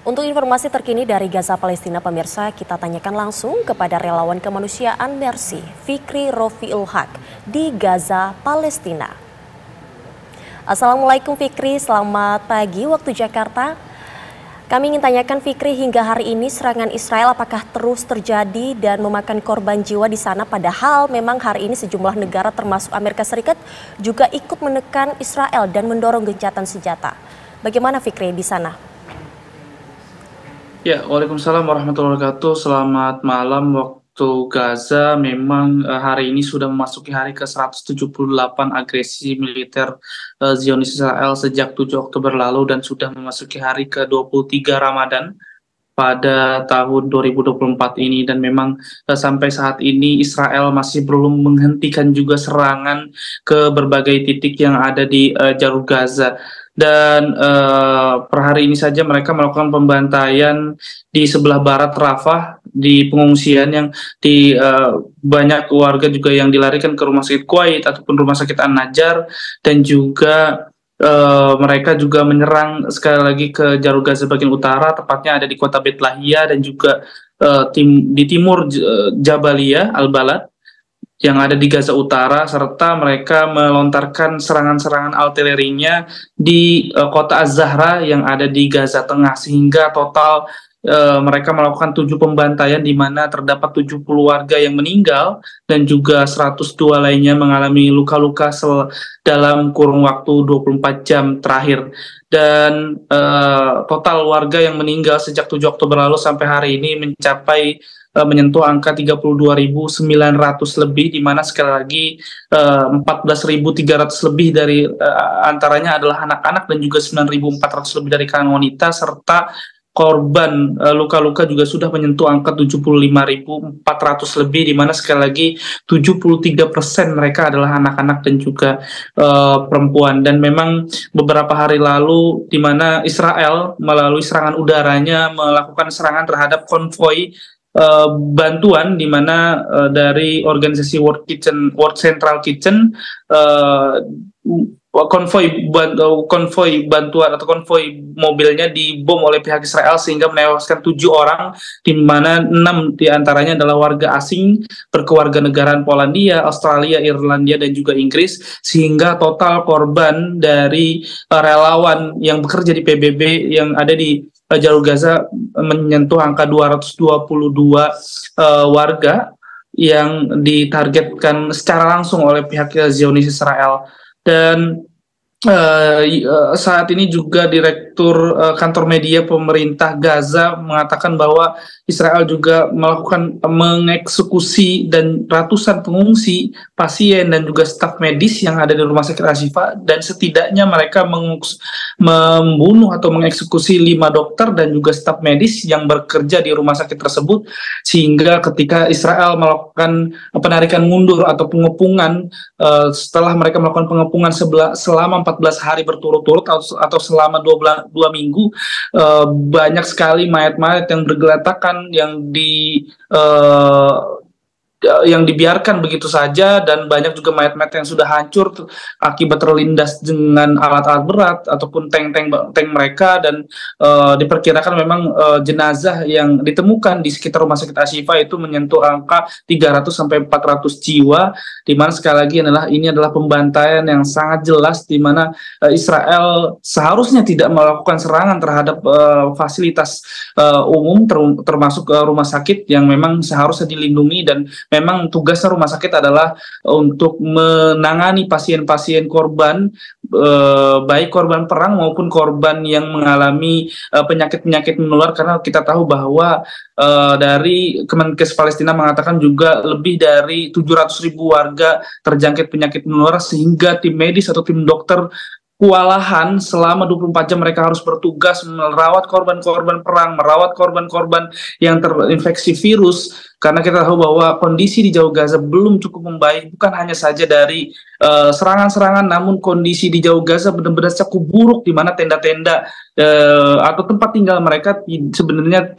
Untuk informasi terkini dari Gaza Palestina, pemirsa, kita tanyakan langsung kepada relawan kemanusiaan Mercy, Fikri Rofiul Haq, di Gaza, Palestina. Assalamualaikum Fikri, selamat pagi waktu Jakarta. Kami ingin tanyakan Fikri, hingga hari ini serangan Israel apakah terus terjadi dan memakan korban jiwa di sana, padahal memang hari ini sejumlah negara termasuk Amerika Serikat juga ikut menekan Israel dan mendorong gencatan senjata. Bagaimana Fikri di sana? Ya, Waalaikumsalam warahmatullahi wabarakatuh. Selamat malam waktu Gaza. Memang hari ini sudah memasuki hari ke-178 agresi militer Zionis Israel sejak 7 Oktober lalu dan sudah memasuki hari ke-23 Ramadan pada tahun 2024 ini, dan memang sampai saat ini Israel masih belum menghentikan juga serangan ke berbagai titik yang ada di jalur Gaza. Dan per hari ini saja mereka melakukan pembantaian di sebelah barat Rafah, di pengungsian yang di banyak warga juga yang dilarikan ke rumah sakit Kuwait ataupun rumah sakit An-Najjar, dan juga mereka juga menyerang sekali lagi ke jalur Gaza bagian utara, tepatnya ada di kota Bet Lahia dan juga di timur Jabalia Al-Balad yang ada di Gaza Utara, serta mereka melontarkan serangan-serangan artilerinya di kota Az-Zahra yang ada di Gaza Tengah, sehingga total mereka melakukan 7 pembantaian di mana terdapat 70 warga yang meninggal dan juga 102 lainnya mengalami luka-luka dalam kurun waktu 24 jam terakhir. Dan total warga yang meninggal sejak 7 Oktober lalu sampai hari ini mencapai menyentuh angka 32.900 lebih, di mana sekali lagi 14.300 lebih dari antaranya adalah anak-anak dan juga 9.400 lebih dari kalangan wanita, serta korban luka-luka juga sudah menyentuh angka 75.400 lebih, di mana sekali lagi 73% mereka adalah anak-anak dan juga perempuan. Dan memang beberapa hari lalu di mana Israel melalui serangan udaranya melakukan serangan terhadap konvoi bantuan, di mana dari organisasi World Central Kitchen, konvoi bantuan atau konvoi mobilnya dibom oleh pihak Israel sehingga menewaskan 7 orang, di mana 6 diantaranya adalah warga asing berkewarganegaraan Polandia, Australia, Irlandia, dan juga Inggris, sehingga total korban dari relawan yang bekerja di PBB yang ada di jalur Gaza menyentuh angka 222 warga yang ditargetkan secara langsung oleh pihak Zionis Israel. Dan saat ini juga Direktur Kantor Media Pemerintah Gaza mengatakan bahwa Israel juga melakukan mengeksekusi dan ratusan pengungsi, pasien, dan juga staf medis yang ada di Rumah Sakit Al-Shifa, dan setidaknya mereka membunuh atau mengeksekusi 5 dokter dan juga staf medis yang bekerja di rumah sakit tersebut, sehingga ketika Israel melakukan penarikan mundur atau pengepungan, setelah mereka melakukan pengepungan selama 14 hari berturut-turut atau selama 2 minggu, banyak sekali mayat-mayat yang bergeletakan yang dibiarkan begitu saja, dan banyak juga mayat-mayat yang sudah hancur akibat terlindas dengan alat-alat berat ataupun tank mereka. Dan diperkirakan memang jenazah yang ditemukan di sekitar rumah sakit Ashifa itu menyentuh angka 300 sampai 400 jiwa, di mana sekali lagi ini adalah pembantaian yang sangat jelas, di mana Israel seharusnya tidak melakukan serangan terhadap fasilitas umum termasuk rumah sakit yang memang seharusnya dilindungi, dan memang tugasnya rumah sakit adalah untuk menangani pasien-pasien korban, baik korban perang maupun korban yang mengalami penyakit-penyakit menular, karena kita tahu bahwa dari Kemenkes Palestina mengatakan juga lebih dari 700.000 warga terjangkit penyakit menular, sehingga tim medis atau tim dokter kewalahan selama 24 jam mereka harus bertugas merawat korban-korban perang, merawat korban-korban yang terinfeksi virus, karena kita tahu bahwa kondisi di Jalur Gaza belum cukup membaik, bukan hanya saja dari serangan-serangan, namun kondisi di Jalur Gaza benar-benar cukup buruk, di mana tenda-tenda atau tempat tinggal mereka sebenarnya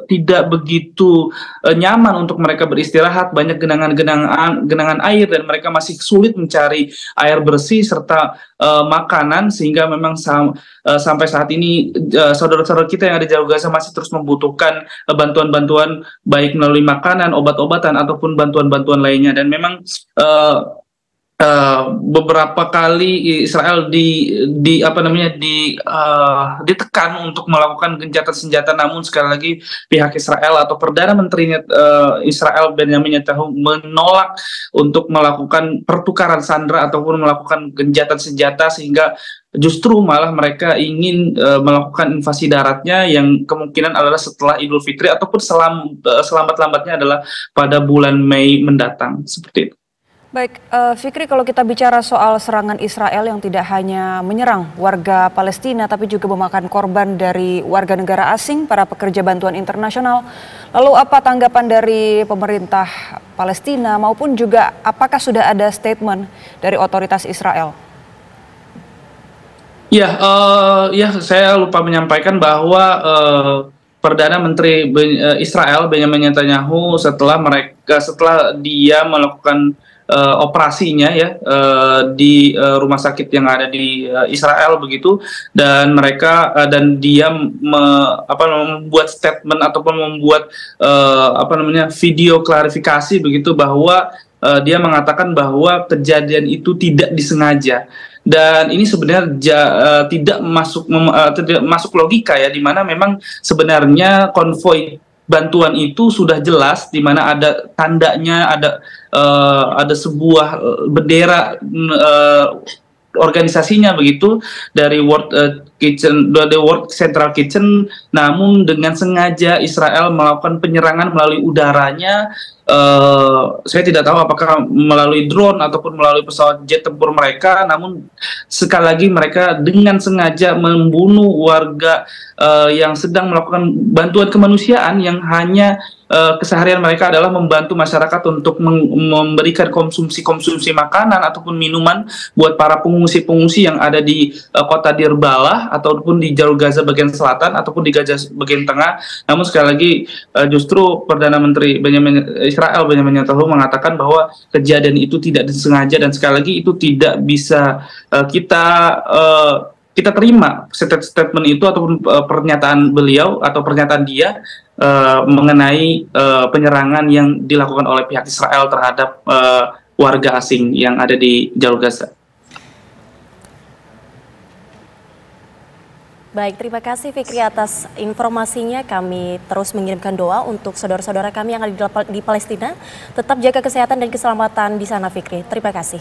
tidak begitu nyaman untuk mereka beristirahat, banyak genangan air, dan mereka masih sulit mencari air bersih serta makanan, sehingga memang sampai saat ini saudara-saudara kita yang ada di Jalur Gaza masih terus membutuhkan bantuan-bantuan baik melalui makanan, obat-obatan ataupun bantuan-bantuan lainnya. Dan memang beberapa kali Israel ditekan untuk melakukan gencatan senjata, namun sekali lagi pihak Israel atau Perdana Menterinya Israel Benjamin Netanyahu menolak untuk melakukan pertukaran sandera ataupun melakukan gencatan senjata, sehingga justru malah mereka ingin melakukan invasi daratnya yang kemungkinan adalah setelah Idul Fitri ataupun selambat-lambatnya adalah pada bulan Mei mendatang, seperti itu. Baik, Fikri, kalau kita bicara soal serangan Israel yang tidak hanya menyerang warga Palestina tapi juga memakan korban dari warga negara asing, para pekerja bantuan internasional. Lalu apa tanggapan dari pemerintah Palestina maupun juga apakah sudah ada statement dari otoritas Israel? Ya, saya lupa menyampaikan bahwa Perdana Menteri Israel Benjamin Netanyahu setelah dia melakukan operasinya ya di rumah sakit yang ada di Israel begitu, dan dia membuat statement ataupun membuat video klarifikasi begitu, bahwa dia mengatakan bahwa kejadian itu tidak disengaja. Dan ini sebenarnya tidak masuk logika ya, di mana memang sebenarnya konvoi bantuan itu sudah jelas, di mana ada tandanya, ada sebuah bendera organisasinya begitu dari World Central Kitchen, namun dengan sengaja Israel melakukan penyerangan melalui udaranya. Saya tidak tahu apakah melalui drone ataupun melalui pesawat jet tempur mereka, namun sekali lagi mereka dengan sengaja membunuh warga yang sedang melakukan bantuan kemanusiaan, yang hanya keseharian mereka adalah membantu masyarakat untuk memberikan konsumsi makanan ataupun minuman buat para pengungsi yang ada di kota Deir Balah ataupun di Jalur Gaza bagian selatan ataupun di Gaza bagian tengah. Namun sekali lagi justru Perdana Menteri Israel Benjamin Netanyahu mengatakan bahwa kejadian itu tidak disengaja, dan sekali lagi itu tidak bisa kita terima statement itu ataupun pernyataan beliau atau pernyataan dia mengenai penyerangan yang dilakukan oleh pihak Israel terhadap warga asing yang ada di Jalur Gaza. Baik, terima kasih Fikri atas informasinya. Kami terus mengirimkan doa untuk saudara-saudara kami yang ada di Palestina. Tetap jaga kesehatan dan keselamatan di sana, Fikri. Terima kasih.